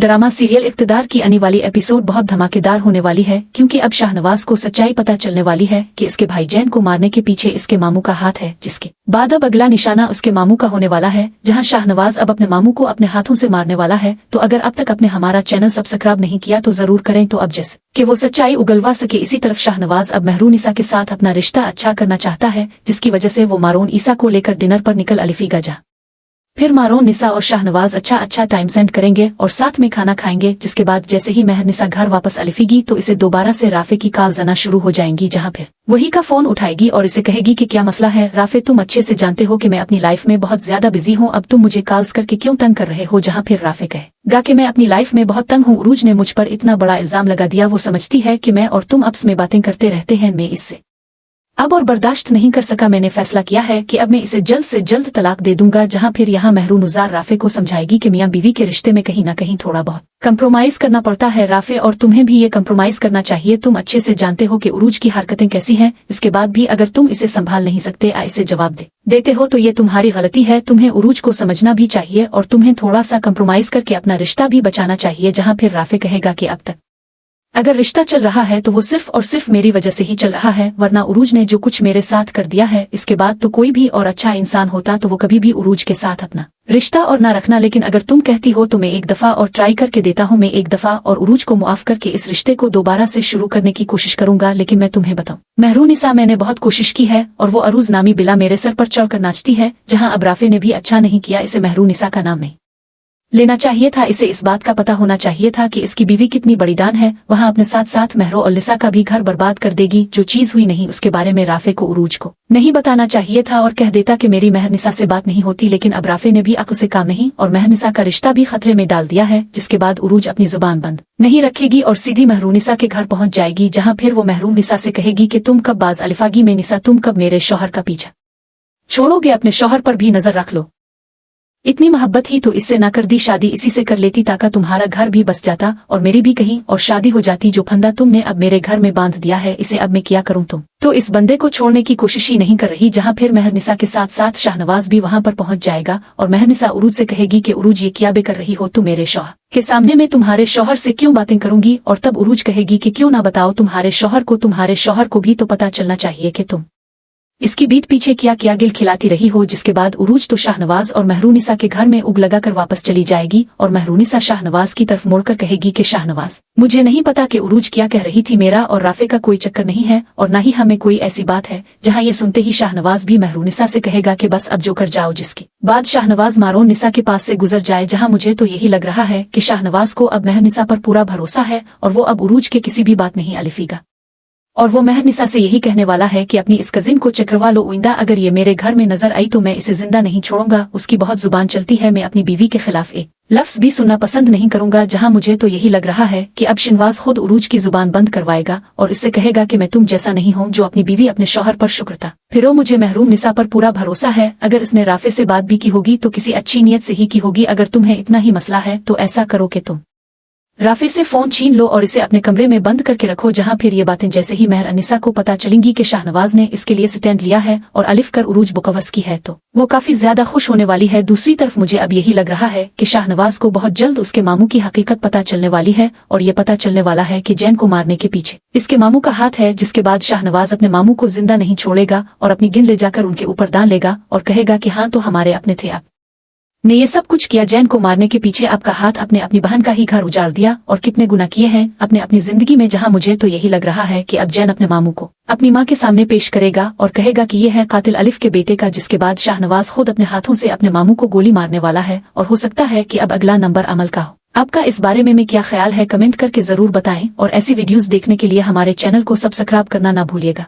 Drama serial इक़्तिदार की आने वाली एपिसोड बहुत धमाकेदार होने वाली है, क्योंकि अब शाहनवाज को सच्चाई पता चलने वाली है कि इसके भाई जैन को मारने के पीछे इसके मामू का हाथ है, जिसके बाद अब अगला निशाना उसके मामू का होने वाला है, जहां शाहनवाज अब अपने मामू को अपने हाथों से मारने वाला है। तो अगर अब तक आपने हमारा चैनल सब्सक्राइब नहीं किया तो जरूर करें, तो अब जैसे कि वो सच्चाई उगलवा सके, इसी तरफ शाहनवाज अब महरून-निसा के साथ अपना रिश्ता अच्छा करना चाहता है, जिसकी वजह से वो मारून-निसा को लेकर डिनर पर निकल अलिफीगा जा। फिर मारून-निसा और शाहनवाज अच्छा टाइम स्पेंड करेंगे और साथ में खाना खाएंगे, जिसके बाद जैसे ही महर-निसा घर वापस अलिफेगी तो इसे दोबारा से राफे की कॉल आना शुरू हो जाएंगी, जहां फिर वही का फोन उठाएगी और इसे कहेगी कि क्या मसला है राफे, तुम अच्छे से जानते हो कि मैं अपनी लाइफ में बहुत ज्यादा बिजी हूँ, अब तुम मुझे कॉल्स करके क्यों तंग कर रहे हो। जहाँ फिर राफे कहेगा कि मैं अपनी लाइफ में बहुत तंग हूँ, उरूज ने मुझ पर इतना बड़ा इल्जाम लगा दिया, वो समझती है कि मैं और तुम आपस में बातें करते रहते हैं, मैं इससे अब और बर्दाश्त नहीं कर सका, मैंने फैसला किया है कि अब मैं इसे जल्द से जल्द तलाक दे दूंगा। जहां फिर यहाँ महरून-उज़्ज़ार राफे को समझाएगी कि मियां बीवी के रिश्ते में कहीं ना कहीं थोड़ा बहुत कंप्रोमाइज करना पड़ता है राफे, और तुम्हें भी ये कंप्रोमाइज करना चाहिए, तुम अच्छे से जानते हो कि उरूज की हरकतें कैसी हैं। इसके बाद भी अगर तुम इसे संभाल नहीं सकते, इसे जवाब देते हो तो ये तुम्हारी गलती है, तुम्हें उरूज को समझना भी चाहिए और तुम्हें थोड़ा सा कंप्रोमाइज करके अपना रिश्ता भी बचाना चाहिए। जहाँ फिर राफे कहेगा कि अब तक अगर रिश्ता चल रहा है तो वो सिर्फ और सिर्फ मेरी वजह से ही चल रहा है, वरना उरूज ने जो कुछ मेरे साथ कर दिया है, इसके बाद तो कोई भी और अच्छा इंसान होता तो वो कभी भी उरूज के साथ अपना रिश्ता और ना रखना। लेकिन अगर तुम कहती हो तो मैं एक दफा और ट्राई करके देता हूँ, मैं एक दफा और उरूज को मुआफ करके इस रिश्ते को दोबारा से शुरू करने की कोशिश करूंगा। लेकिन मैं तुम्हें बताऊं महरून-निसा, मैंने बहुत कोशिश की है और वो अरूज नामी बिला मेरे सर पर चढ़कर नाचती है। जहाँ अब राफे ने भी अच्छा नहीं किया, इसे महरून-निसा का नाम नहीं लेना चाहिए था, इसे इस बात का पता होना चाहिए था कि इसकी बीवी कितनी बड़ी डान है, वहाँ अपने साथ साथ महरून-निसा का भी घर बर्बाद कर देगी। जो चीज हुई नहीं उसके बारे में राफे को उरूज को नहीं बताना चाहिए था और कह देता कि मेरी महर-निसा से बात नहीं होती। लेकिन अब राफे ने भी अक्ल से काम नहीं और महर-निसा का रिश्ता भी खतरे में डाल दिया है, जिसके बाद उरूज अपनी जुबान बंद नहीं रखेगी और सीधी महरून-निसा के घर पहुंच जाएगी। जहाँ फिर वो महरून-निसा से कहेगी कि तुम कब बाज अलिफागी में निसा, तुम कब मेरे शौहर का पीछा छोड़ोगे, अपने शौहर पर भी नजर रख लो। इतनी मोहब्बत ही तो इससे ना कर दी, शादी इसी से कर लेती ताकि तुम्हारा घर भी बस जाता और मेरी भी कहीं और शादी हो जाती। जो फंदा तुमने अब मेरे घर में बांध दिया है, इसे अब मैं क्या करूं, तुम तो इस बंदे को छोड़ने की कोशिश ही नहीं कर रही। जहां फिर महर-निसा के साथ साथ शाहनवाज भी वहां पर पहुंच जाएगा और महर-निसा उरूज से कहेगी कि उरूज ये क्या बे कर रही हो, तुम मेरे शौहर के सामने मैं तुम्हारे शौहर से क्यों बातें करूंगी। और तब उरूज कहेगी कि क्यों ना बताओ तुम्हारे शौहर को भी तो पता चलना चाहिए कि तुम इसकी बीट पीछे क्या क्या गिल खिलाती रही हो। जिसके बाद उरूज तो शाहनवाज और महरून-निसा के घर में उग लगाकर वापस चली जाएगी और महरून-निसा शाहनवाज की तरफ मुड़कर कहेगी कि शाहनवाज, मुझे नहीं पता कि उरूज क्या कह रही थी, मेरा और राफे का कोई चक्कर नहीं है और न ही हमें कोई ऐसी बात है। जहाँ ये सुनते ही शाहनवाज भी महरून-निसा से कहेगा कि बस अब जो कर जाओ। जिसके बाद शाहनवाज मारून-निसा के पास से गुजर जाए। जहाँ मुझे तो यही लग रहा है कि शाहनवाज को अब महर-निसा पर पूरा भरोसा है और वो अब उरूज के किसी भी बात नहीं अलिफेगा और वो महर-निसा से यही कहने वाला है कि अपनी इस कजिन को चक्रवा लो उइंदा, अगर ये मेरे घर में नजर आई तो मैं इसे जिंदा नहीं छोड़ूंगा। उसकी बहुत जुबान चलती है, मैं अपनी बीवी के खिलाफ एक लफ्ज भी सुनना पसंद नहीं करूंगा। जहां मुझे तो यही लग रहा है कि अब शाहनवाज खुद उरूज की जुबान बंद करवाएगा और इससे कहेगा कि मैं तुम जैसा नहीं हूं जो अपनी बीवी अपने शौहर पर शुक्रता फिर मुझे महरून-निसा पर पूरा भरोसा है। अगर इसने राफे से बात भी की होगी तो किसी अच्छी नीयत से ही की होगी। अगर तुम्हें इतना ही मसला है तो ऐसा करो कि तुम राफे से फोन छीन लो और इसे अपने कमरे में बंद करके रखो। जहां फिर ये बातें जैसे ही महर-निसा को पता चलेंगी कि शाहनवाज ने इसके लिए स्टैंड लिया है और अलिफ कर उरूज बुकवस की है तो वो काफी ज्यादा खुश होने वाली है। दूसरी तरफ मुझे अब यही लग रहा है कि शाहनवाज को बहुत जल्द उसके मामू की हकीकत पता चलने वाली है और ये पता चलने वाला है कि जैन को मारने के पीछे इसके मामू का हाथ है। जिसके बाद शाहनवाज अपने मामू को जिंदा नहीं छोड़ेगा और अपनी गिन ले जाकर उनके ऊपर दान लेगा और कहेगा कि हाँ तो हमारे अपने थे, आप ने ये सब कुछ किया, जैन को मारने के पीछे आपका हाथ, आपने अपनी बहन का ही घर उजाड़ दिया और कितने गुनाह किए हैं अपनी जिंदगी में। जहां मुझे तो यही लग रहा है कि अब जैन अपने मामू को अपनी मां के सामने पेश करेगा और कहेगा कि ये है कातिल अलिफ के बेटे का। जिसके बाद शाहनवाज खुद अपने हाथों से अपने मामू को गोली मारने वाला है और हो सकता है कि अब अगला नंबर अमल का हो। आपका इस बारे में क्या ख्याल है, कमेंट करके जरूर बताएं और ऐसी वीडियोस देखने के लिए हमारे चैनल को सब्सक्राइब करना ना भूलिएगा।